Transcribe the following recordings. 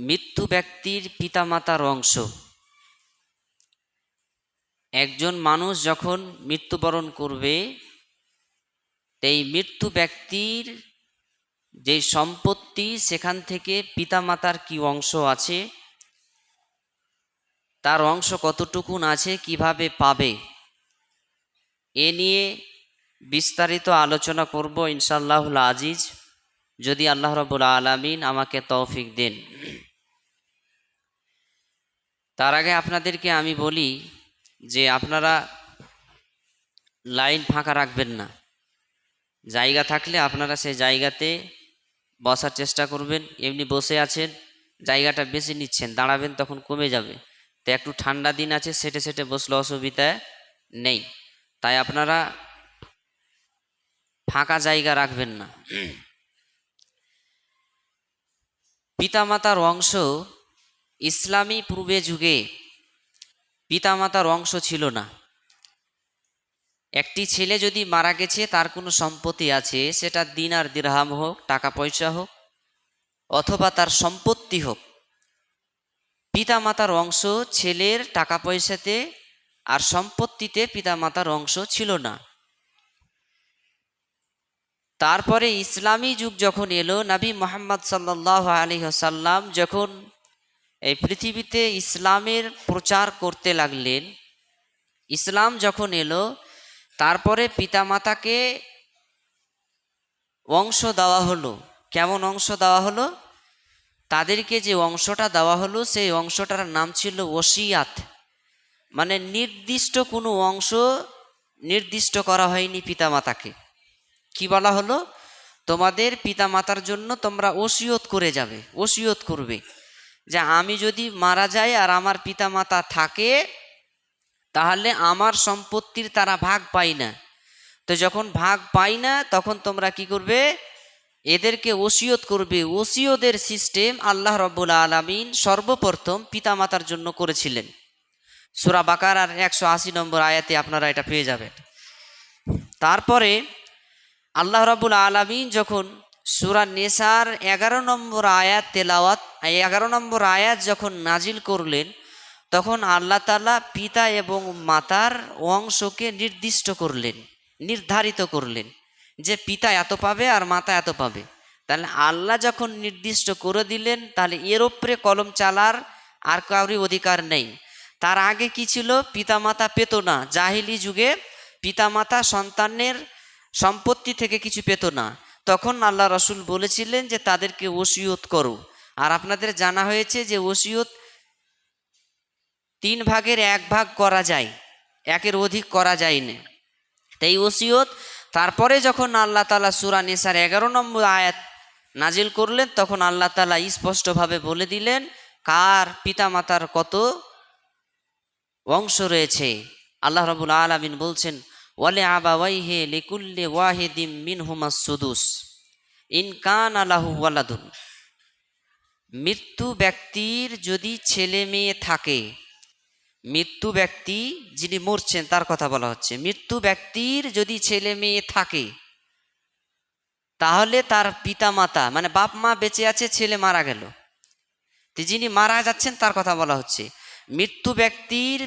মৃত্যু ব্যক্তির পিতামাতার অংশ। একজন মানুষ যখন মৃত্যুবরণ করবে, এই মৃত্যু ব্যক্তির যে সম্পত্তি, সেখান থেকে পিতামাতার কি অংশ আছে, তার অংশ কতটুকুন আছে, কিভাবে পাবে, এ নিয়ে বিস্তারিত আলোচনা করব ইনশাআল্লাহুল আজিজ, যদি আল্লাহ রাব্বুল আলামিন আমাকে তৌফিক দেন। তার আগে আপনাদেরকে আমি বলি যে আপনারা লাইন ফাঁকা রাখবেন না। জায়গা থাকলে আপনারা সেই জায়গাতে বসার চেষ্টা করবেন। এমনি বসে আছেন, জায়গাটা বেশি নিচ্ছেন, দাঁড়াবেন তখন কমে যাবে। তো একটু ঠান্ডা দিন আছে, সেটে সেটে বসলে অসুবিধা নেই, তাই আপনারা ফাঁকা জায়গা রাখবেন না। পিতামাতার অংশ, ইসলামী পূর্বে যুগে পিতামাতার অংশ ছিল না। একটি ছেলে যদি মারা গেছে, তার কোনো সম্পত্তি আছে, সেটা দিনার দিরহাম হোক, টাকা পয়সা হোক, অথবা তার সম্পত্তি হোক, পিতামাতার অংশ ছেলের টাকা পয়সাতে আর সম্পত্তিতে পিতামাতার অংশ ছিল না। তারপরে ইসলামী যুগ যখন এলো, নবী মুহাম্মদ সাল্লাল্লাহু আলাইহি ওয়াসাল্লাম যখন এই পৃথিবীতে ইসলামের প্রচার করতে লাগলেন, ইসলাম যখন এলো, তারপরে পিতামাতাকে অংশ দেওয়া হলো। কেমন অংশ দেওয়া হলো? তাদেরকে যে অংশটা দেওয়া হলো, সেই অংশটার নাম ছিল ওসিয়াত। মানে নির্দিষ্ট কোনো অংশ নির্দিষ্ট করা হয়নি পিতামাতাকে। কি বলা হলো? তোমাদের পিতামাতার জন্য তোমরা ওসিয়ত করে যাবে, ওসিয়ত করবে যে আমি যদি মারা যাই আর আমার পিতামাতা থাকে, তাহলে আমার সম্পত্তির তারা ভাগ পায় না। তো যখন ভাগ পায় না, তখন তোমরা কি করবে? এদেরকে ওসিয়ত করবে। ওসিয়তের সিস্টেম আল্লাহ রাব্বুল আলামিন সর্বপ্রথম পিতামাতার জন্য করেছিলেন। সূরা বাকারার 180 নম্বর আয়াতে আপনারা এটা পেয়ে যাবেন। তারপরে আল্লাহ রাব্বুল আলামিন যখন সূরা নিসার 11 নম্বর আয়াত তেলাওয়াত, 11 নম্বর আয়াত যখন নাজিল করলেন, তখন আল্লাহ তাআলা পিতা এবং মাতার অংশকে নির্দিষ্ট করলেন, নির্ধারিত করলেন যে পিতা এত পাবে আর মাতা এত পাবে। তাহলে আল্লাহ যখন নির্দিষ্ট করে দিলেন, তাহলে এর উপরে কলম চালার আর কারোর অধিকার নেই। তার আগে কি ছিল? পিতামাতা পেত না। জাহিলি যুগে পিতামাতা সন্তানের সম্পত্তি থেকে কিছু পেত না। তখন আল্লাহ রাসূল বলেছিলেন যে তাদেরকে ওসিয়ত করো। আর আপনাদের জানা হয়েছে যে ওসিয়ত 3 ভাগের 1 ভাগ করা যায়, একের অধিক করা যায় না। তাই ওসিয়ত তারপরে যখন আল্লাহ তাআলা সূরা নিসার 11 নম্বর আয়াত নাজিল করলেন, তখন আল্লাহ তাআলা স্পষ্টভাবে বলে দিলেন কার পিতামাতার কত অংশ রয়েছে। আল্লাহ রাব্বুল আলামিন বলছেন, ওয়ালি আবাওয়াইহি লিকুল্লি ওয়াহিদিম মিনহুমাস সুদুস ইন কানা লাহু ওয়ালাদুন। মৃত্যু ব্যক্তির যদি ছেলে মেয়ে থাকে, মৃত্যু ব্যক্তি যিনি মরছেন তার কথা বলা হচ্ছে, মৃত্যু ব্যক্তির যদি ছেলে মেয়ে থাকে, তাহলে তার পিতামাতা মানে বাপ মা বেঁচে আছে, ছেলে মারা গেল, তো যিনি মারা যাচ্ছেন তার কথা বলা হচ্ছে। মৃত্যু ব্যক্তির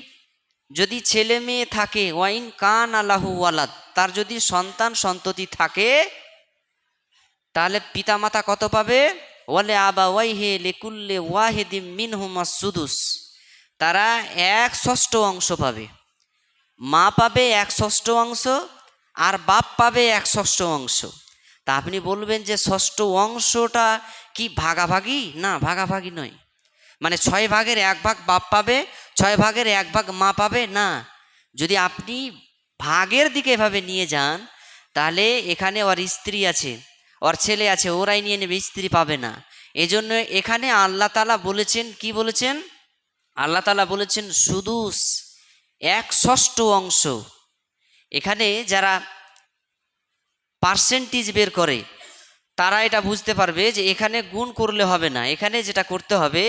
যদি ছেলে মেয়ে থাকে, ওয়াইন কানা লাহু ওয়ালাদ, তার যদি সন্তান সন্ততি থাকে, তাহলে পিতামাতা কত পাবে? ওয়ালি আবাওয়াইহি লিকুল্লি ওয়াহিদিম মিনহুমাস সুদুস, তারা 1/6 অংশ পাবে। মা পাবে 1/6 অংশ আর বাপ পাবে 1/6 অংশ। তা আপনি বলবেন যে ষষ্ঠ অংশটা কি ভাগাভাগি? না, ভাগাভাগি নয়। মানে 6 ভাগের 1 ভাগ বাপ পাবে, 6 ভাগের 1 ভাগ মা পাবে না। যদি আপনি ভাগের দিকে এভাবে নিয়ে যান, তাহলে এখানে ওর স্ত্রী আছে, ওর ছেলে আছে, ওরাই নিয়ে নেবে, স্ত্রী পাবে না। এজন্য এখানে আল্লাহ তাআলা বলেছেন, কি বলেছেন? আল্লাহ তাআলা বলেছেন সুদুস, 1/6 অংশ। এখানে যারা পার্সেন্টেজ বের করে তারা এটা বুঝতে পারবে যে এখানে গুণ করলে হবে না, এখানে যেটা করতে হবে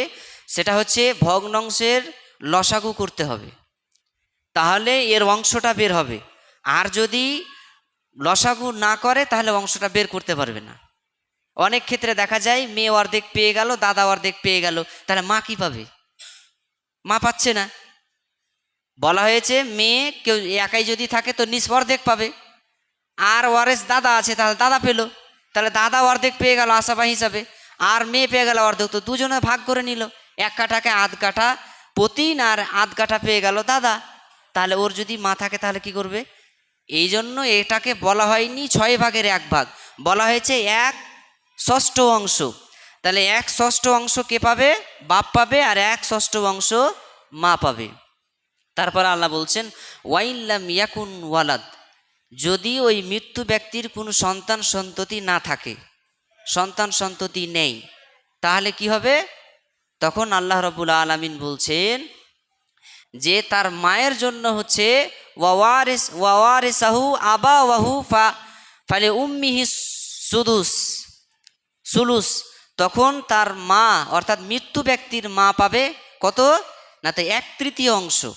সেটা হচ্ছে ভগ্নাংশের লসাগু করতে হবে, তাহলে এর অংশটা বের হবে। আর যদি লসাগু না করে, তাহলে অংশটা বের করতে পারবে না। অনেক ক্ষেত্রে দেখা যায় মেয়ে অর্ধেক পেয়ে গেল, দাদা অর্ধেক পেয়ে গেল, তাহলে মা কি পাবে? মা পাচ্ছে না। বলা হয়েছে মেয়ে কেউ একাই যদি থাকে তো নিজ অর্ধেক পাবে, আর ওয়ারেস দাদা আছে তাহলে দাদা পেলো, তাহলে দাদা অর্ধেক পেয়ে গেল আসাবা হিসাবে, আর মেয়ে পেয়ে গেল অর্ধেক, তো দুজনে ভাগ করে নিল, এক কাঠাকে আধ কাঠা পতিন আর আধ কাঠা পেয়ে গেল দাদা। তাহলে ওর যদি মা থাকে তাহলে কি করবে? এই জন্য এটাকে বলা হয়নি 6/1 বলা হয়েছে 1/6 তাহলে 1/6 কে পাবে? বাপ পাবে, আর 1/6 মা পাবে। তারপর আল্লাহ বলছেন ওয়াইল্লাম ইয়াকুন ওয়ালাদ, যদি ওই মৃত্যু ব্যক্তির কোনো সন্তান সন্ততি না থাকে, সন্তান সন্ততি নেই, তাহলে কি হবে? তখন আল্লাহ রাব্বুল আলামিন বলছেন যে তার মায়ের জন্য হচ্ছে ওয়াওয়ারিসাহু আবাওয়াহু ফালে উম্মিহি সুলুস, তখন তার মা অর্থাৎ মৃত্যু ব্যক্তির মা পাবে কত না? তো 1/3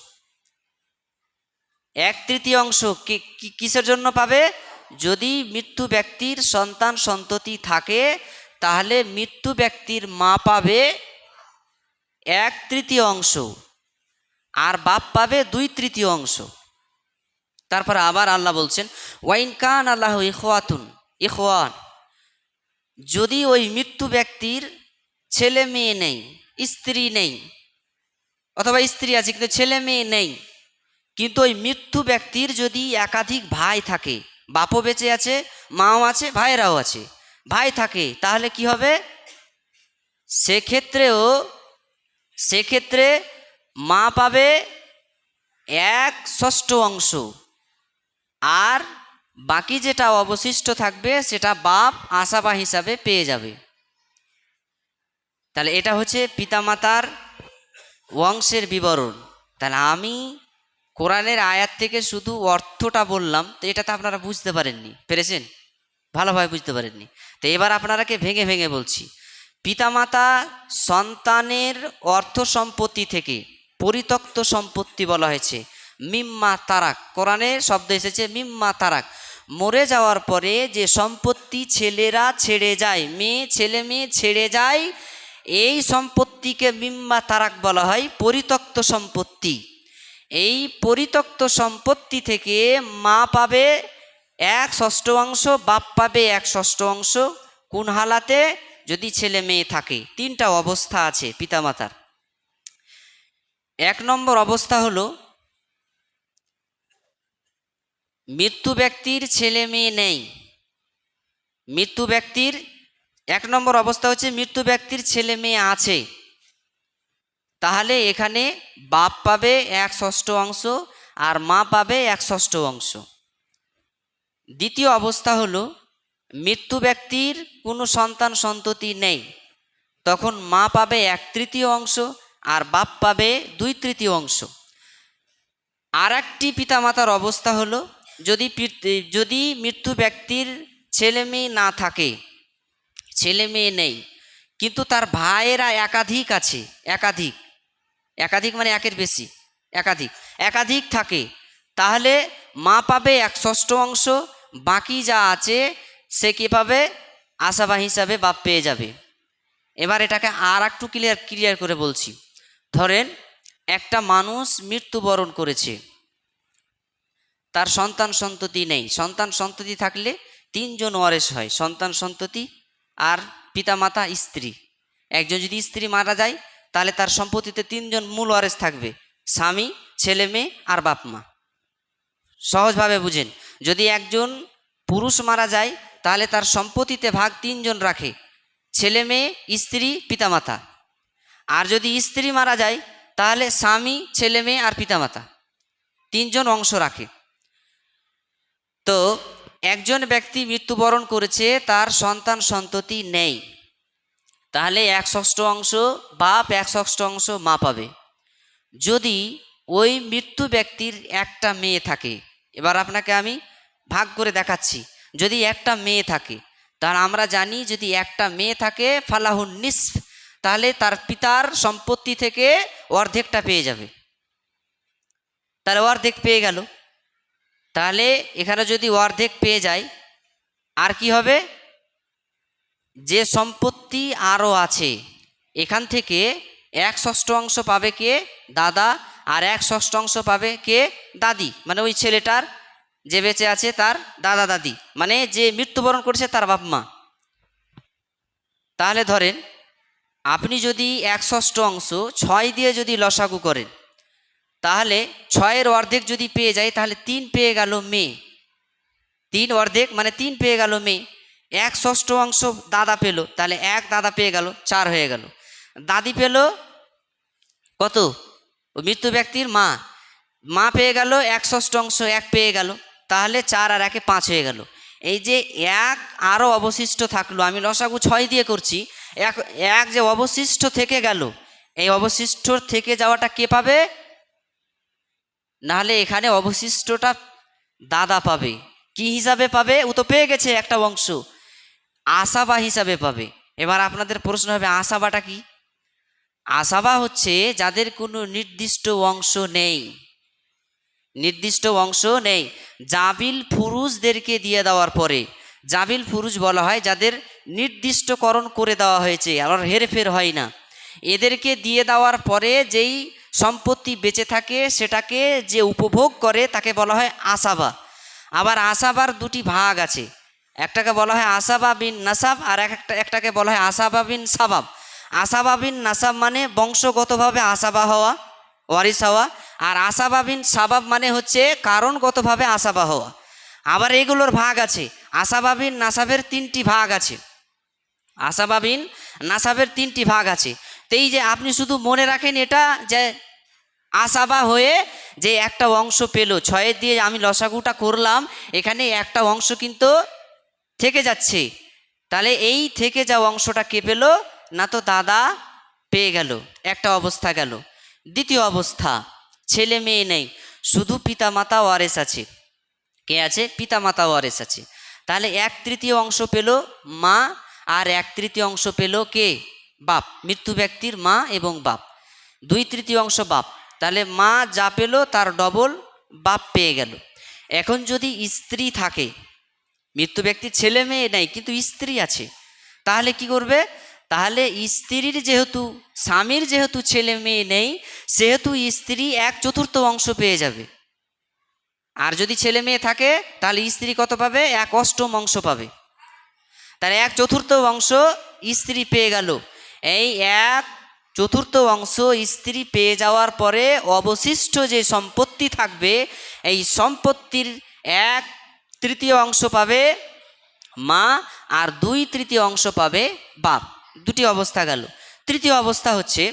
1/3 কিসের জন্য পাবে? যদি মৃত্যু ব্যক্তির সন্তান সন্ততি থাকে তাহলে মৃত্যু ব্যক্তির মা পাবে 1/3, আর বাপ পাবে 2/3। তারপর আবার আল্লাহ বলছেন ওয়াইন কান আল্লাহ ইখওয়ান, যদি ওই মৃত্যু ব্যক্তির ছেলে মেয়ে নেই, স্ত্রী নেই, অথবা স্ত্রী আছে কিন্তু ছেলে মেয়ে নেই, কিন্তু ওই মৃত্যু ব্যক্তির যদি একাধিক ভাই থাকে, বাপও বেঁচে আছে, মাও আছে, ভাইয়েরাও আছে, ভাই থাকে, তাহলে কি হবে? সেক্ষেত্রে মা পাবে 1/6, আর বাকি যেটা অবশিষ্ট থাকবে সেটা বাপ আসাবা হিসাবে পেয়ে যাবে। তাহলে এটা হচ্ছে পিতামাতার বংশের বিবরণ। তাহলে আমি কোরআনের আয়াত থেকে শুধু অর্থটা বললাম, তো এটা তো আপনারা বুঝতে পেরেছেন? ভালোভাবে বুঝতে পারেননি। তো এবার আপনারাকে ভেঙে ভেঙে বলছি। পিতামাতা সন্তানের অর্থ সম্পত্তি থেকে পরিত্যক্ত সম্পত্তি বলা হয়েছে মিম্মা তারাক, কোরআনে শব্দ এসেছে মিম্মা তারাক, মরে যাওয়ার পরে যে সম্পত্তি ছেলেরা ছেড়ে যায়, ছেলে মেয়ে ছেড়ে যায়, এই সম্পত্তিকে মিম্মা তারাক বলা হয় পরিত্যক্ত সম্পত্তি। এই পরিত্যক্ত সম্পত্তি থেকে মা পাবে 1/6, বাপ পাবে 1/6। কোন হালাতে? যদি ছেলে মেয়ে থাকে। 3টা অবস্থা আছে পিতামাতার। 1 নম্বর অবস্থা হলো মৃত্যু ব্যক্তির ছেলে মেয়ে নেই। মৃত্যু ব্যক্তির 1 নম্বর অবস্থা হচ্ছে মৃত্যু ব্যক্তির ছেলে মেয়ে আছে, তাহলে এখানে বাপ পাবে 1/6 আর মা পাবে 1/6। দ্বিতীয় অবস্থা হলো মৃত্যু ব্যক্তির কোনো সন্তান সন্ততি নেই, তখন মা পাবে 1/3 আর বাপ পাবে 2/3। আর একটি পিতামাতার অবস্থা হলো যদি মৃত্যু ব্যক্তির ছেলে মেয়ে না থাকে, ছেলে মেয়ে নেই, কিন্তু তার ভাইয়েরা একাধিক আছে, একাধিক মানে একের বেশি, একাধিক থাকে, তাহলে মা পাবে 1/6, বাকি যা আছে সে কি পাবে? আসাবা হিসাবে বাপ পেয়ে যাবে। এবার এটাকে আর একটু ক্লিয়ার করে বলছি। ধরেন একটা মানুষ মৃত্যুবরণ করেছে, তার সন্তান সন্ততি নেই। সন্তান সন্ততি থাকলে 3 জন ওয়ারেস হয়, সন্তান সন্ততি আর পিতামাতা স্ত্রী। একজন যদি স্ত্রী মারা যায় তাহলে তার সম্পত্তিতে 3 জন মূল ওয়ারেস থাকবে, স্বামী, ছেলে মেয়ে আর বাপ মা। সহজভাবে বুঝেন, যদি একজন পুরুষ মারা যায় তাহলে তার সম্পত্তিতে ভাগ 3 জন রাখে, ছেলে মেয়ে, স্ত্রী, পিতামাতা। আর যদি স্ত্রী মারা যায় তাহলে স্বামী, ছেলে মেয়ে আর পিতামাতা 3 জন অংশ রাখে। তো একজন ব্যক্তি মৃত্যুবরণ করেছে, তার সন্তান সন্ততি নেই, তাহলে 1/6 বাপ, 1/6 মা পাবে। যদি ওই মৃত্যু ব্যক্তির একটা মেয়ে থাকে, এবার আপনাকে আমি ভাগ করে দেখাচ্ছি। যদি একটা মেয়ে থাকে, তাহলে আমরা জানি যদি একটা মেয়ে থাকে ফালাহুন নিসফ, তাহলে তার পিতার সম্পত্তি থেকে অর্ধেকটা পেয়ে যাবে, তাহলে অর্ধেক পেয়ে গেল। তাহলে এখানে যদি অর্ধেক পেয়ে যায় আর কি হবে? যে সম্পত্তি আরও আছে এখান থেকে 1/6 পাবে কে? দাদা। আর 1/6 পাবে কে? দাদি। মানে ওই ছেলেটার যে বেঁচে আছে তার দাদা দাদি, মানে যে মৃত্যুবরণ করেছে তার বাপ মা। তাহলে ধরেন আপনি যদি 1/6 6 দিয়ে যদি লসাগু করেন, তাহলে 6-এর অর্ধেক যদি পেয়ে যায় তাহলে 3 পেয়ে গেল মেয়ে। 3 অর্ধেক মানে 3 পেয়ে গেল মেয়ে। 1/6 দাদা পেল, তাহলে 1 দাদা পেয়ে গেল, 4 হয়ে গেল। দাদি পেল কত? ও মৃত্যু ব্যক্তির মা, মা পেয়ে গেল 1/6, 1 পেয়ে গেল, তাহলে 4 আর 1-এ 5 হয়ে গেল। এই যে 1 আরও অবশিষ্ট থাকলো, আমি লসাগু 6 দিয়ে করছি, 1 যে অবশিষ্ট থেকে গেল, এই অবশিষ্ট থেকে যাওয়াটা কে পাবে? নাহলে এখানে অবশিষ্টটা দাদা পাবে। কি হিসাবে পাবে? ও তো পেয়ে গেছে একটা অংশ, আসাবা হিসাবে পাবে। এবার আপনাদের প্রশ্ন হবে আসাবাটা কি? আসাবা হচ্ছে যাদের কোনো নির্দিষ্ট অংশ নেই, নির্দিষ্ট অংশ নেই। জাবিল ফুরুজদেরকে দিয়ে দেওয়ার পরে, জাবিল ফুরুজ বলা হয় যাদের নির্দিষ্টকরণ করে দেওয়া হয়েছে, আর হেরফের হয় না, এদেরকে দিয়ে দেওয়ার পরে যেই সম্পত্তি বেঁচে থাকে সেটাকে যে উপভোগ করে তাকে বলা হয় আসাবা। আবার আসাবার দুটি ভাগ আছে, একটাকে বলা হয় আসাবা বিন নাসাব, আর একটাকে বলা হয় আসাবা বিন সাবাব। আসাবা বিন নাসাব মানে বংশগতভাবে আসাবা হওয়া, ওয়ারিস হওয়া। আর আসাবা বিন সাবাব মানে হচ্ছে কারণগতভাবে আসাবা হওয়া। আবার এগুলোর ভাগ আছে, আসাবা বিন নাসাবের 3টি ভাগ আছে, আসাবা বিন নাসাবের 3টি ভাগ আছে। তো এই যে আপনি শুধু মনে রাখেন এটা, যে আসাবা হয়ে যে একটা অংশ পেল, 6 দিয়ে আমি লসাগুটা করলাম, এখানে একটা অংশ কিন্তু থেকে যাচ্ছে, তাহলে এই থেকে যাওয়া অংশটা কে পেল? না তো দাদা পেয়ে গেল, একটা অবস্থা গেল। দ্বিতীয় অবস্থা, ছেলে মেয়ে নেই, শুধু পিতামাতা ওয়ারেস আছে। কে আছে? পিতামাতা ওয়ারেস আছে। তাহলে 1/3 অংশ পেল মা, আর 1/3 অংশ পেল কে? বাপ, মৃত্যু ব্যক্তির মা এবং বাপ। 2/3 অংশ বাপ, তাহলে মা যা পেল তার ডবল বাপ পেয়ে গেল। এখন যদি স্ত্রী থাকে, মৃত্যু ব্যক্তির ছেলে মেয়ে নেই কিন্তু স্ত্রী আছে, তাহলে কি করবে? তাহলে স্ত্রীর যেহেতু, স্বামীর যেহেতু ছেলে মেয়ে নেই, সেহেতু স্ত্রী 1/4 অংশ পেয়ে যাবে। আর যদি ছেলে মেয়ে থাকে তাহলে স্ত্রী কত পাবে? 1/8 অংশ পাবে। তাহলে 1/4 অংশ স্ত্রী পেয়ে গেল। এই 1/4 অংশ স্ত্রী পেয়ে যাওয়ার পরে অবশিষ্ট যে সম্পত্তি থাকবে, এই সম্পত্তির 1/3 অংশ পাবে মা, আর 2/3 অংশ পাবে বাপ। দুটি অবস্থা গেল। তৃতীয় অবস্থা হচ্ছে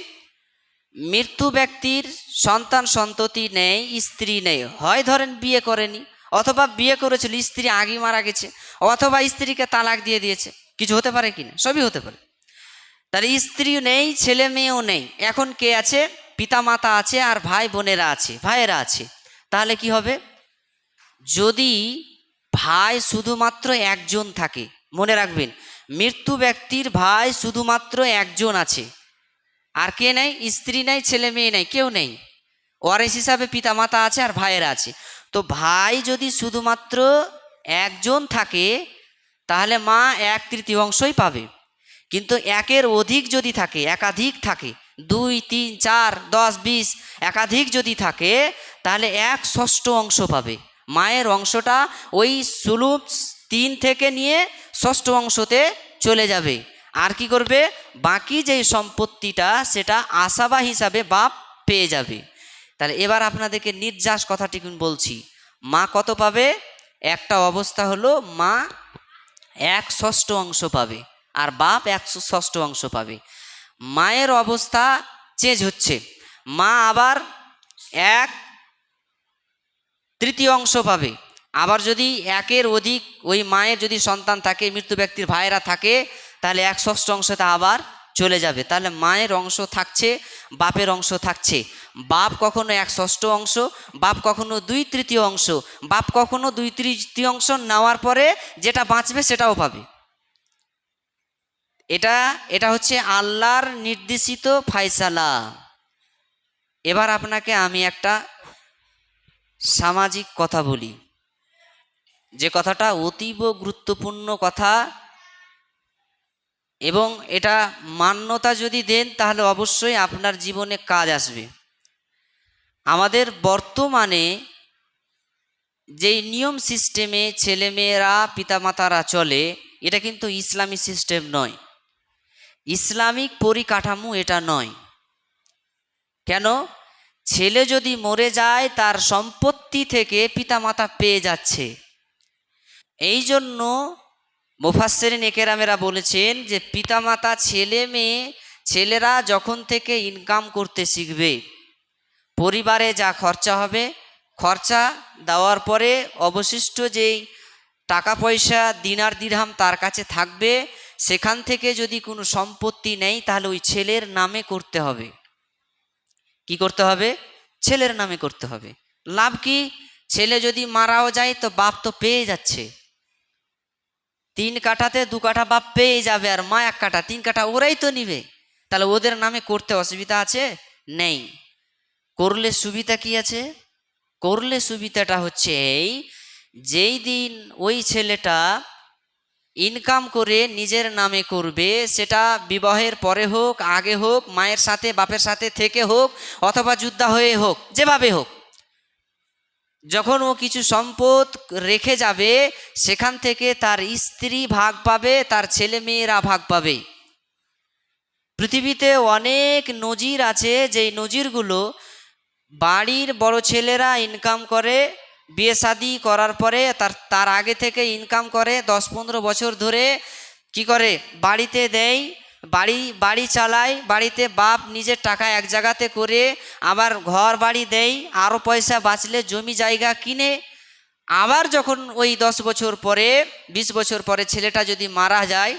মৃত্যু ব্যক্তির সন্তান সন্ততি নেই, স্ত্রী নেই, হয় ধরেন বিয়ে করেনি, অথবা বিয়ে করেছিল স্ত্রী আগে মারা গেছে, অথবা স্ত্রীকে তালাক দিয়ে দিয়েছে, কিছু হতে পারে কিনা? সবই হতে পারে। তাহলে স্ত্রীও নেই, ছেলে মেয়েও নেই, এখন কে আছে? পিতামাতা আছে আর ভাই বোনেরা আছে, ভাইয়েরা আছে। তাহলে কি হবে? যদি ভাই শুধুমাত্র একজন থাকে, মনে রাখবেন মৃত্যু ব্যক্তির ভাই শুধুমাত্র একজন আছে, আর কে নেই? স্ত্রী নেই, ছেলে মেয়ে নেই, কেউ নেই, ওয়ারিস হিসাবে পিতামাতা আছে আর ভাইয়েরা আছে। তো ভাই যদি শুধুমাত্র একজন থাকে তাহলে মা 1/3 অংশই পাবে। কিন্তু একের অধিক যদি থাকে, একাধিক থাকে, 2, 3, 4, 10, 20 একাধিক যদি থাকে, তাহলে 1/6 অংশ পাবে। মায়ের অংশটা ওই সুলুপ 3 থেকে নিয়ে ষষ্ঠ অংশতে চলে যাবে। আর কি করবে? বাকি যেই সম্পত্তিটা সেটা আসাবা হিসাবে বাপ পেয়ে যাবে। তাহলে এবার আপনাদেরকে নির্যাস কথাটি বলছি। মা কত পাবে? একটা অবস্থা হলো মা 1/6 অংশ পাবে, আর বাপ 1/6 অংশ পাবে। মায়ের অবস্থা চেঞ্জ হচ্ছে, মা আবার 1/3 অংশ পাবে। আবার যদি একের অধিক ওই মায়ের যদি সন্তান থাকে, মৃত্যু ব্যক্তির ভাইয়েরা থাকে, তাহলে 1/6 অংশটা আবার চলে যাবে। তাহলে মায়ের অংশ থাকছে, বাপের অংশ থাকছে। বাপ কখনো 1/6 অংশ, বাপ কখনো 2/3 অংশ, বাপ কখনো 2/3 অংশ নেওয়ার পরে যেটা বাঁচবে সেটাও পাবে। এটা হচ্ছে আল্লাহর নির্দেশিত ফায়সালা। এবার আপনাকে আমি একটা সামাজিক কথা বলি, যে কথাটা অতীব গুরুত্বপূর্ণ কথা। এবং এটা মান্যতা যদি দেন তাহলে অবশ্যই আপনার জীবনে কাজ আসবে। আমাদের বর্তমানে যেই নিয়ম সিস্টেমে ছেলেমেয়েরা পিতামাতারা চলে, এটা কিন্তু ইসলামী সিস্টেম নয়, ইসলামিক পরিকাঠামো এটা নয়। কেন? ছেলে যদি মরে যায় তার সম্পত্তি থেকে পিতামাতা পেয়ে যাচ্ছে। এই জন্য মুফাসসিরিন কেরামেরা বলেছেন যে পিতামাতা ছেলে মেয়ে, ছেলেরা যখন থেকে ইনকাম করতে শিখবে, পরিবারে যা খরচা হবে, খরচা দেওয়ার পরে অবশিষ্ট যেই টাকা পয়সা দিনার দিরহাম তার কাছে থাকবে, সেখান থেকে যদি কোনো সম্পত্তি নেই তাহলে ওই ছেলের নামে করতে হবে। কি করতে হবে? ছেলের নামে করতে হবে। লাভ কি? ছেলে যদি মারাও যায় তো বাপ তো পেয়ে যাচ্ছে, 3 কাঠাতে 2 কাঠা বাপ পেয়ে যাবে, আর মা 1 কাঠা, 3 কাঠা ওরাই তো নিবে। তাহলে ওদের নামে করতে অসুবিধা আছে? নেই। করলে সুবিধা কি আছে? করলে সুবিধাটা হচ্ছে এই, যেই দিন ওই ছেলেটা ইনকাম করে নিজের নামে করবে, সেটা বিবাহের পরে হোক, আগে হোক, মায়ের সাথে বাপের সাথে থেকে হোক, অথবা যুদ্ধ হয়ে হোক, যেভাবে হোক, যখন ও কিছু সম্পদ রেখে যাবে সেখান থেকে তার স্ত্রী ভাগ পাবে, তার ছেলে মেয়েরা ভাগ পাবে। পৃথিবীতে অনেক নজির আছে, যেই নজিরগুলো বাড়ির বড় ছেলেরা ইনকাম করে, বিয়ে শাদি করার পরে তার আগে থেকে ইনকাম করে 10-15 বছর ধরে কি করে বাড়িতে দেয়, বাড়ি চালায়, বাড়িতে বাপ নিজের টাকা এক জায়গাতে করে আবার ঘর বাড়ি দেয়, আরও পয়সা বাঁচলে জমি জায়গা কিনে, আবার যখন ওই 10 বছর পরে 20 বছর পরে ছেলেটা যদি মারা যায়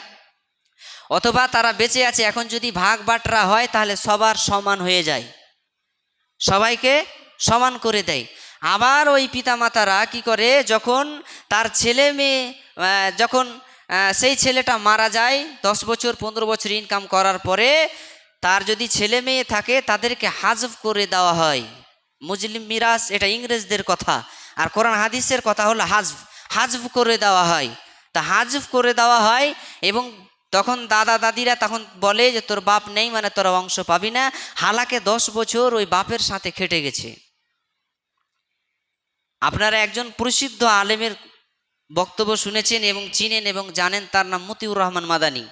অথবা তারা বেঁচে আছে, এখন যদি ভাগ বাটরা হয় তাহলে সবার সমান হয়ে যায়, সবাইকে সমান করে দেয়। আবার ওই পিতামাতারা কি করে, যখন তার ছেলে মেয়ে যখন সেই ছেলেটা মারা যায় 10 বছর 15 বছর ইনকাম করার পরে, তার যদি ছেলে মেয়ে থাকে তাদেরকে হাজফ করে দেওয়া হয়। মুসলিম মিরাস এটা ইংরেজদের কথা, আর কোরআন হাদিসের কথা হলো হাজফ করে দেওয়া হয়। তা হাজফ করে দেওয়া হয় এবং তখন দাদা দাদিরা তখন বলে যে তোর বাপ নেই মানে তোরা অংশ পাবি না, হালাকে 10 বছর ওই বাপের সাথে খেটে গেছে। আপনারা একজন প্রসিদ্ধ আলেমের বক্তব্য শুনেছেন এবং চিনেন এবং জানেন, তার নাম মতিউর রহমান মাদানী,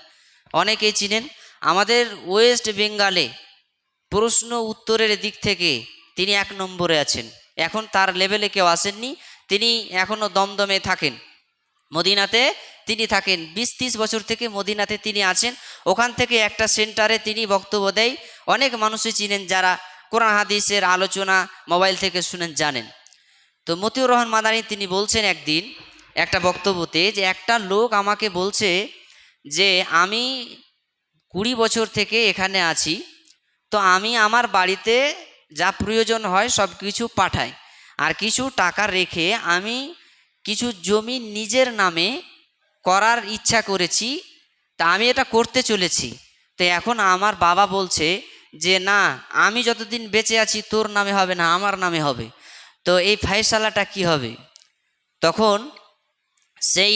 অনেকেই চিনেন। আমাদের ওয়েস্ট বেঙ্গলে প্রশ্ন উত্তরের দিক থেকে তিনি 1 নম্বরে আছেন। এখন তার লেভেলে কেউ আসেননি, তিনি এখনও দমদমে থাকেন, মদিনাতে তিনি থাকেন, 20-30 বছর থেকে মদিনাতে তিনি আছেন। ওখান থেকে একটা সেন্টারে তিনি বক্তব্য দেয়, অনেক মানুষই চিনেন যারা কোরআন হাদিসের আলোচনা মোবাইল থেকে শুনেন, জানেন। তো মতিউর রহমান মাদানী তিনি বলছেন একদিন একটা বক্তব্যতে যে একটা লোক আমাকে বলছে যে আমি 20 বছর থেকে এখানে আছি, তো আমি আমার বাড়িতে যা প্রয়োজন হয় সব কিছু পাঠাই, আর কিছু টাকা রেখে আমি কিছু জমি নিজের নামে করার ইচ্ছা করেছি, তা আমি এটা করতে চলেছি। তো এখন আমার বাবা বলছে যে না, আমি যতদিন বেঁচে আছি তোর নামে হবে না, আমার নামে হবে। তো এই ফায়সালাটা কি হবে? তখন সেই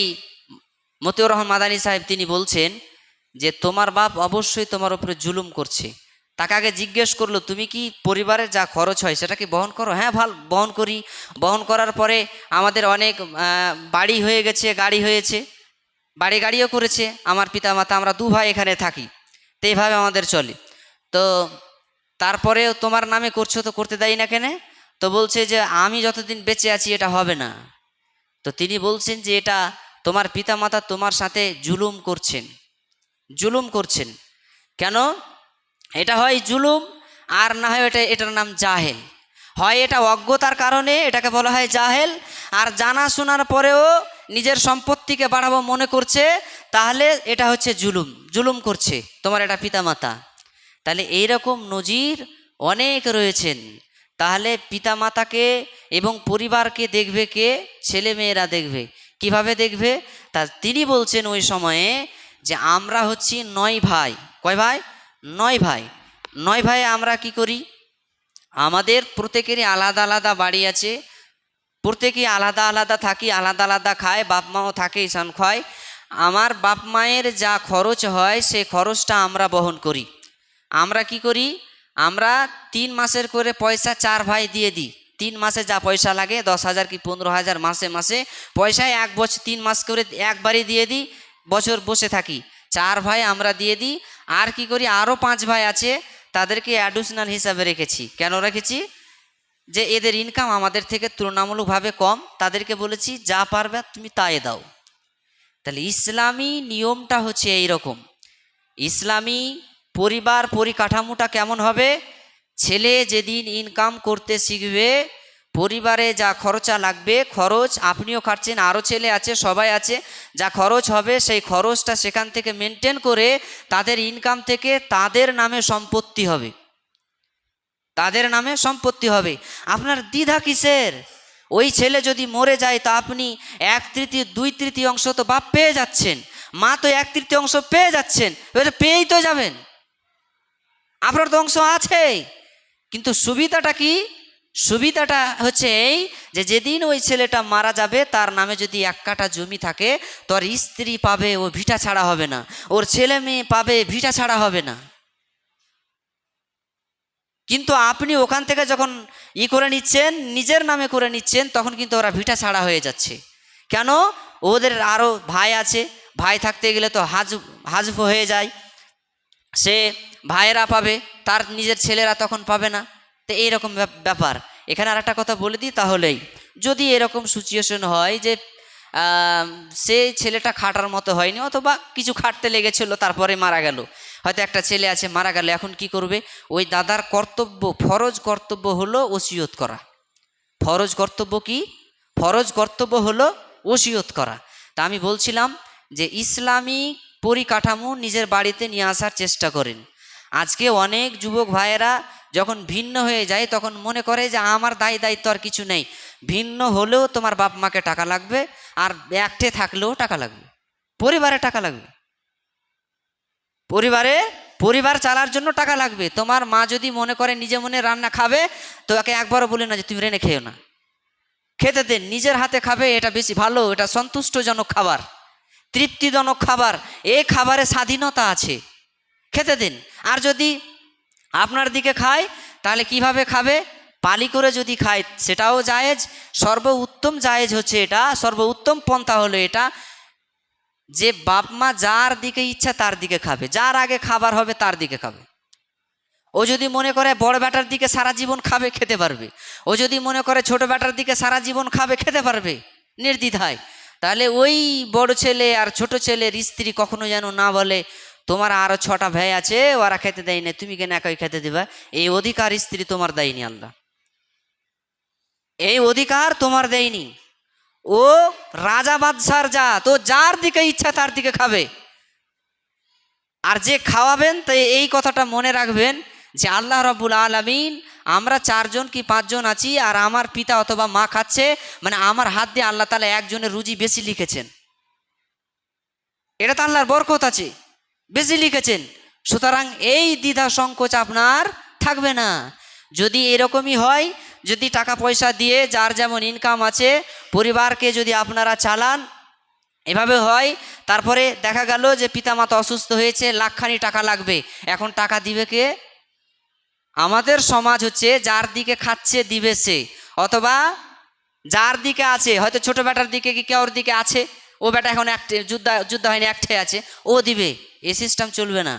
মতিউর রহমান মাদানী সাহেব তিনি বলছেন যে তোমার বাপ অবশ্যই তোমার উপরে জুলুম করছে। তাকে আগে জিজ্ঞেস করলো তুমি কি পরিবারের যা খরচ হয় সেটা কি বহন করো? হ্যাঁ, বহন করি। বহন করার পরে আমাদের অনেক বাড়ি হয়ে গেছে, গাড়ি হয়েছে, গাড়িও করেছে আমার পিতামাতা, আমরা 2 ভাই এখানে থাকি, তো এইভাবে আমাদের চলে। তো তারপরেও তোমার নামে করছো, তো করতে দেয় না কেন? তো বলছে যে আমি যতদিন বেঁচে আছি এটা হবে না। তো তিনি বলছেন যে এটা তোমার পিতামাতা তোমার সাথে জুলুম করছেন। কেন? এটা হয় জুলুম, আর না হয় এটার নাম জাহেল। হয় এটা অজ্ঞতার কারণে এটাকে বলা হয় জাহেল, আর জানা শোনার পরেও নিজের সম্পত্তিকে বাড়াবো মনে করছে, তাহলে এটা হচ্ছে জুলুম করছে তোমার এটা পিতামাতা। তাহলে এইরকম নজির অনেক রয়েছেন। তাহলে পিতামাতাকে এবং পরিবারকে দেখবে কে? ছেলে মেয়েরা দেখবে। কিভাবে দেখবে? তা তিনি বলছেন ওই সময়ে যে আমরা হচ্ছি 9 ভাই। কয় ভাই? 9 ভাই। 9 ভাই আমরা কি করি? আমাদের প্রত্যেকেরই আলাদা আলাদা বাড়ি আছে, প্রত্যেকেই আলাদা আলাদা থাকি, আলাদা আলাদা খায়, বাপ মাও থাকে ঈশান খায়। আমার বাপ মায়ের যা খরচ হয় সেই খরচটা আমরা বহন করি। আমরা কি করি, আমরা 3 মাসের করে পয়সা 4 ভাই দিয়ে দিই। 3 মাসে যা পয়সা লাগে 10,000 কি 15,000 মাসে মাসে পয়সায় 1 বছর 3 মাস করে একবারই দিয়ে দিই, বছর বসে থাকি। 4 ভাই আমরা দিয়ে দিই। আর কি করি, আরও 5 ভাই আছে, তাদেরকে অ্যাডিশনাল হিসাবে রেখেছি। কেন রেখেছি, যে এদের ইনকাম আমাদের থেকে তুলনামূলকভাবে কম, তাদেরকে বলেছি যা পারবে তুমি তাই দাও। তাহলে ইসলামী নিয়মটা হচ্ছে এই রকম। ইসলামী পরিবার পরিকাঠামোটা কেমন হবে, ছেলে যেদিন ইনকাম করতে শিখবে, পরিবারে যা খরচা লাগবে, খরচ আপনিও খাচ্ছেন, আরও ছেলে আছে, সবাই আছে, যা খরচ হবে সেই খরচটা সেখান থেকে মেনটেন করে তাদের ইনকাম থেকে তাদের নামে সম্পত্তি হবে, তাদের নামে সম্পত্তি হবে। আপনার দ্বিধা কিসের? ওই ছেলে যদি মরে যায় তা আপনি 1/3 2/3 তো বাপ পেয়ে যাচ্ছেন, মা তো 1/3 পেয়ে যাচ্ছেন, এবারে পেয়েই তো যাবেন, আপনার তো অংশ আছে। কিন্তু সুবিধাটা কি? সুবিধাটা হচ্ছে এই যে যেদিন ওই ছেলেটা মারা যাবে তার নামে যদি 1 কাঠা জমি থাকে, তো আর স্ত্রী পাবে, ও ভিটা ছাড়া হবে না, ওর ছেলে মেয়ে পাবে, ভিটা ছাড়া হবে না। কিন্তু আপনি ওখান থেকে যখন করে নিচ্ছেন, নিজের নামে করে নিচ্ছেন, তখন কিন্তু ওরা ভিটা ছাড়া হয়ে যাচ্ছে। কেন? ওদের আরও ভাই আছে, ভাই থাকতে গেলে তো হাজফ হয়ে যায়, সে ভাইয়েরা পাবে, তার নিজের ছেলেরা তখন পাবে না। তো এইরকম ব্যাপার। এখানে আর একটা কথা বলে দিই, তাহলেই যদি এরকম সিচুয়েশন হয় যে সে ছেলেটা খাটার মতো হয়নি, অথবা কিছু খাটতে লেগেছিল তারপরে মারা গেল, হয়তো একটা ছেলে আছে মারা গেল, এখন কি করবে? ওই দাদার কর্তব্য, ফরজ কর্তব্য হলো ওসিয়ত করা। ফরজ কর্তব্য কি? ফরজ কর্তব্য হলো ওসিয়ত করা। তা আমি বলছিলাম যে ইসলামী পরিকাঠামো নিজের বাড়িতে নিয়ে আসার চেষ্টা করেন। আজকে অনেক যুবক ভাইয়েরা যখন ভিন্ন হয়ে যায় তখন মনে করে যে আমার দায়িত্ব আর কিছু নেই। ভিন্ন হলেও তোমার বাপ মাকে টাকা লাগবে, আর একটে থাকলেও টাকা লাগবে, পরিবারে টাকা লাগবে, পরিবার চালার জন্য টাকা লাগবে। তোমার মা যদি মনে করে নিজে মনে রান্না খাবে, তো একে একবারও বলে না যে তুমি রেনে খেও না, খেতে দেন, নিজের হাতে খাবে, এটা বেশি ভালো, এটা সন্তুষ্টজনক খাবার, তৃপ্তিজনক খাবার, এই খাবারে স্বাধীনতা আছে, খেতে দিন। আর যদি আপনার দিকে খায় তাহলে কিভাবে খাবে? পালি করে যদি খায় সেটাও জায়েজ। সর্বোত্তম জায়েজ হচ্ছে এটা, সর্বোত্তম পন্থা হলো এটা যে বাপ মা যার দিকে ইচ্ছা তার দিকে খাবে, যার আগে খাবার হবে তার দিকে খাবে। ও যদি মনে করে বড় বেটার দিকে সারা জীবন খাবে, খেতে পারবে। ও যদি মনে করে ছোট বেটার দিকে সারা জীবন খাবে, খেতে পারবে নির্দ্বিধায়। তাহলে ওই বড় ছেলে আর ছোট ছেলের স্ত্রী কখনো যেন না বলে তোমার আরও 6টা ভাই আছে, ওরা খেতে দেয় না, তুমি কেন একাই খেতে দিবা। এই অধিকার স্ত্রী তোমার দেয়নি, আল্লাহ এই অধিকার তোমার দেয়নি। ও রাজা বাদশার জাত, ও যার দিকে ইচ্ছা তার দিকে খাবে। আর যে খাওয়াবেন, তাই এই কথাটা মনে রাখবেন যে আল্লাহ রাব্বুল আলামিন, আমরা 4 জন কি 5 জন আছি, আর আমার পিতা অথবা মা খাচ্ছে, মানে আমার হাত দিয়ে আল্লাহ তাআলা একজনের রুজি বেশি লিখেছেন, এটা তো আল্লাহর বরকত আছে, বেশি লিখেছেন। সুতরাং এই দ্বিধা সংকোচ আপনার থাকবে না। যদি এরকমই হয়, যদি টাকা পয়সা দিয়ে যার যেমন ইনকাম আছে পরিবারকে যদি আপনারা চালান, এভাবে হয়, তারপরে দেখা গেল যে পিতামাতা অসুস্থ হয়েছে, লাখখানি টাকা লাগবে, এখন টাকা দিবে কে? আমাদের সমাজ হচ্ছে যার দিকে খাচ্ছে দিবে সে, অথবা যার দিকে আছে, হয়তো ছোট বেটার দিকে কি কেউর দিকে আছে, ও বেটা এখন যুদ্ধ হয়নি, একটে আছে, ও দিবে। এ সিস্টেম চলবে না,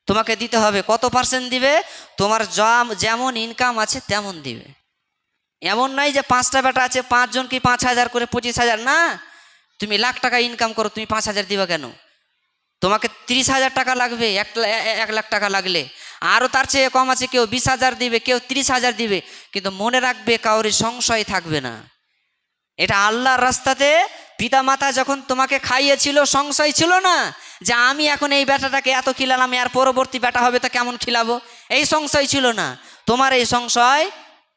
তোমাকে দিতে হবে। কত % দিবে? তোমার যেমন ইনকাম আছে তেমন দিবে। এমন নয় যে 5টা বেটা আছে, 5 জন কি 5,000 করে 25,000, না, তুমি লাখ টাকা ইনকাম করো, তুমি 5,000 দিবা কেন? তোমাকে 30,000 টাকা লাগবে, 1 লাখ টাকা লাগলে। আরও তার চেয়ে কম আছে, কেউ 20,000 দিবে, কেউ 30,000 দিবে, কিন্তু মনে রাখবে কাউরি সংশয় থাকবে না। এটা আল্লাহর রাস্তাতে পিতামাতা যখন তোমাকে খাইয়েছিল, সংশয় ছিল না যে আমি এখন এই বেটাটাকে এত খিলালাম, আর পরবর্তী বেটা হবে তা কেমন খিলাবো, এই সংশয় ছিল না। তোমার এই সংশয়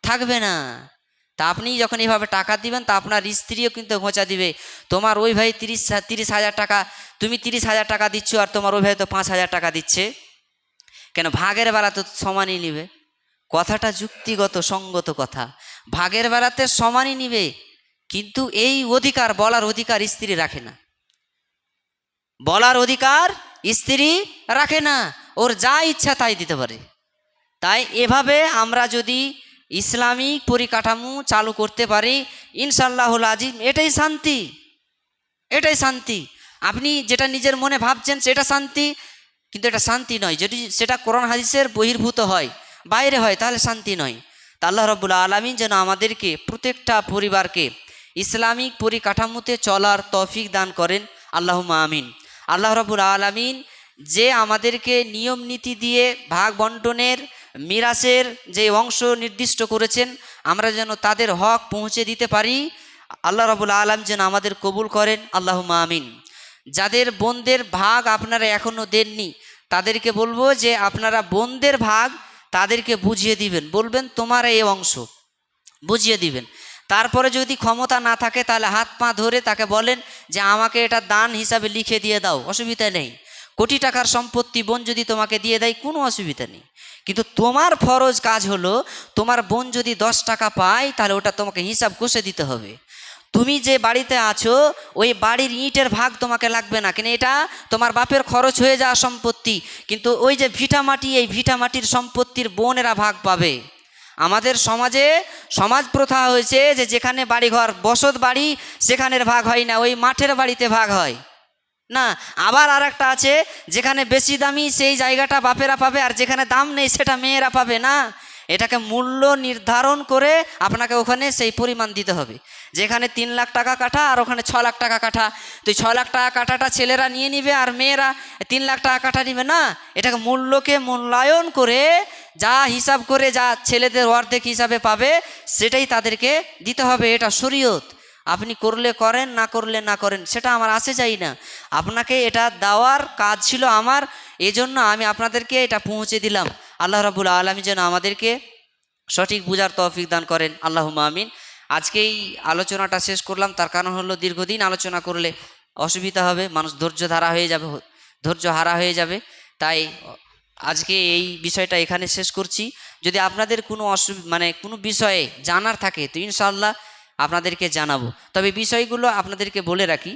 থাকবে না। তা আপনি যখন এইভাবে টাকা দিবেন, তা আপনার স্ত্রীও কিন্তু ঘোঁচা দিবে, তোমার ওই ভাই 30,000 টাকা, তুমি 30,000 টাকা দিচ্ছ, আর তোমার ওই ভাই তো 5,000 টাকা দিচ্ছে, কেন? ভাগের বেলা তো সমানই নিবে। কথাটা যুক্তিগত সঙ্গত কথা, ভাগের বেলাতে সমানই নিবে, কিন্তু এই অধিকার বলার অধিকার স্ত্রী রাখে না। বলার অধিকার স্ত্রী রাখে না, ওর যা ইচ্ছা তাই দিতে পারে। তাই এভাবে আমরা যদি ইসলামিক পরিকাঠামো চালু করতে পারি, ইনশাআল্লাহুল আজিম, এটাই শান্তি, এটাই শান্তি। আপনি যেটা নিজের মনে ভাবছেন সেটা শান্তি, কিন্তু এটা শান্তি নয়। যদি সেটা কোরআন হাদিসের বহির্ভূত হয়, বাইরে হয়, তাহলে শান্তি নয়। তা আল্লাহ রাব্বুল আলামিন যেন আমাদেরকে, প্রত্যেকটা পরিবারকে ইসলামিক পরিকাঠামোতে চলার তৌফিক দান করেন, আল্লাহুম্মা আমিন। আল্লাহ রাব্বুল আলামিন যে আমাদেরকে নিয়ম নীতি দিয়ে ভাগ বন্টনের, মিরাসের যে অংশ নির্দিষ্ট করেছেন, আমরা যেন তাদের হক পৌঁছে দিতে পারি। আল্লাহ রাব্বুল আলামিন যেন আমাদের কবুল করেন, আল্লাহুম্মা আমিন। যাদের বোনদের ভাগ আপনারা এখনও দেননি, তাদেরকে বলবো যে আপনারা বোনদের ভাগ তাদেরকে বুঝিয়ে দিবেন, বলবেন তোমার এই অংশ, বুঝিয়ে দিবেন। তারপরে যদি ক্ষমতা না থাকে তাহলে হাত পা ধরে তাকে বলেন যে আমাকে এটা দান হিসাবে লিখে দিয়ে দাও, অসুবিধা নেই। কোটি টাকার সম্পত্তি বোন যদি তোমাকে দিয়ে দেয়, কোনো অসুবিধা নেই। কিন্তু তোমার ফরজ কাজ হলো, তোমার বোন যদি 10 টাকা পায় তাহলে ওটা তোমাকে হিসাব কষে দিতে হবে। তুমি যে বাড়িতে আছো ওই বাড়ির ইটের ভাগ তোমাকে লাগবে না, কেন এটা তোমার বাপের খরচ হয়ে যাওয়া সম্পত্তি। কিন্তু ওই যে ভিটামাটি, এই ভিটামাটির সম্পত্তির বোনেরা ভাগ পাবে। আমাদের সমাজে সমাজ প্রথা হয়েছে যে যেখানে বাড়িঘর বসত বাড়ি সেখানের ভাগ হয় না, ওই মাঠের বাড়িতে ভাগ হয় না। আবার আর একটা আছে, যেখানে বেশি দামি সেই জায়গাটা বাপেরা পাবে, আর যেখানে দাম নেই সেটা মেয়েরা পাবে না। এটাকে মূল্য নির্ধারণ করে আপনাকে ওখানে সেই পরিমাণ দিতে হবে। যেখানে 3 লাখ টাকা কাঠা আর ওখানে 6 লাখ টাকা কাঠা, তো 6 লাখ টাকা কাঠাটা ছেলেরা নিয়ে নিবে আর মেয়েরা 3 লাখ টাকা কাঠা নিবে না। এটাকে মূল্যকে মূল্যায়ন করে যা হিসাব করে যা ছেলেদের অর্ধেক হিসাবে পাবে সেটাই তাদেরকে দিতে হবে। এটা শরীয়ত। আপনি করলে করেন, না করলে না করেন, সেটা আমার আসে যাই না। আপনাকে এটা দেওয়ার কাজ ছিল আমার, এজন্য আমি আপনাদেরকে এটা পৌঁছে দিলাম। আল্লাহ রাব্বুল আলামিন যেন আমাদেরকে সঠিক বুঝার তৌফিক দান করেন, আল্লাহুম্মা আমিন। আজকেই আলোচনাটা শেষ করলাম, তার কারণ হলো দীর্ঘদিন আলোচনা করলে অসুবিধা হবে, মানুষ ধৈর্য হারা হয়ে যাবে। তাই আজকে এই বিষয়টা এখানে শেষ করছি। যদি আপনাদের কোনো কোনো বিষয়ে জানার থাকে তো ইনশাআল্লাহ আপনাদেরকে জানাবো। তবে বিষয়গুলো আপনাদেরকে বলে রাখি,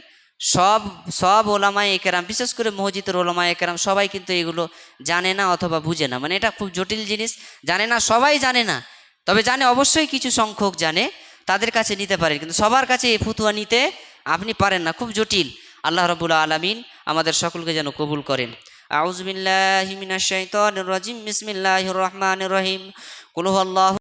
সব ওলামায়ে কেরাম, বিশেষ করে মসজিদের ওলামায়ে কেরাম সবাই কিন্তু এগুলো জানে না অথবা বুঝে না। এটা খুব জটিল জিনিস, জানে না, সবাই জানে না। তবে জানে অবশ্যই, কিছু সংখ্যক জানে, তাদের কাছে নিতে পারেন, কিন্তু সবার কাছে এই ফতুয়া নিতে আপনি পারেন না, খুব জটিল। আল্লাহ রাব্বুল আলামিন আমাদের সকলকে যেন কবুল করেন। আউযু বিল্লাহি মিনাশ শাইতানির রাজিম, বিসমিল্লাহির রহমানির রহিম। কুল হুয়াল্লাহু